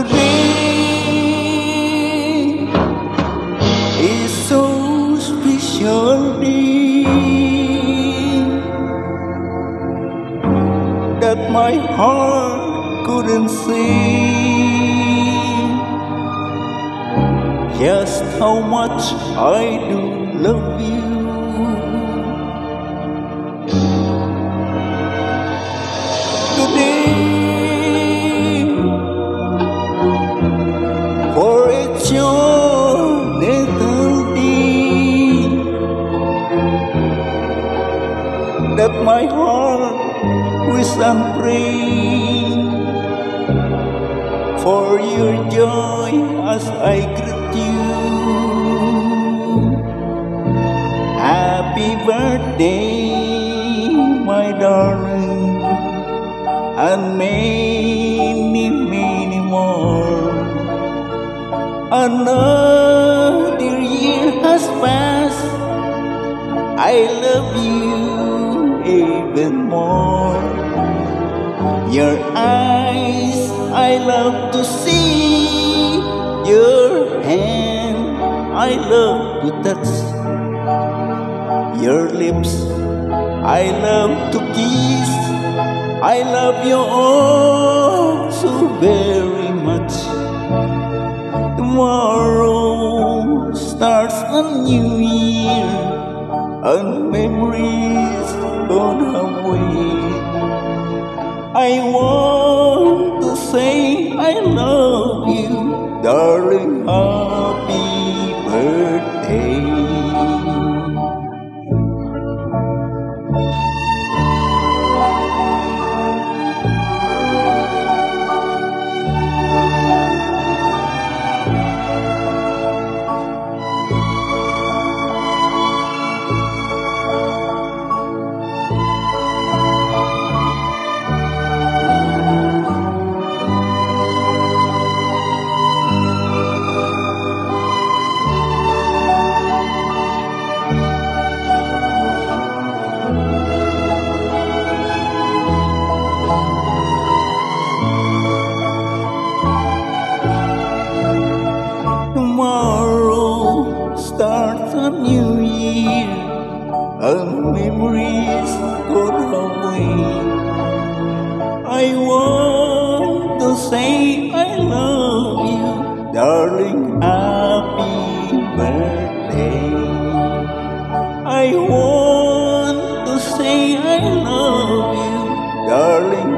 Today is so special day that my heart couldn't say just how much I do love you. Today, for it's your little deed that my heart wish and pray for your joy as I greet you. Happy birthday, my darling, and many, many more. Another year has passed, I love you even more. Your eyes I love to see, your hand I love to touch, your lips I love to kiss. I love you all so very much. Tomorrow starts a new year and memories gone away. I want to say I love you, darling, happy birthday. Tomorrow starts a new year and memories gone away. I want to say I love you, darling, happy birthday. I want to say I love you, darling,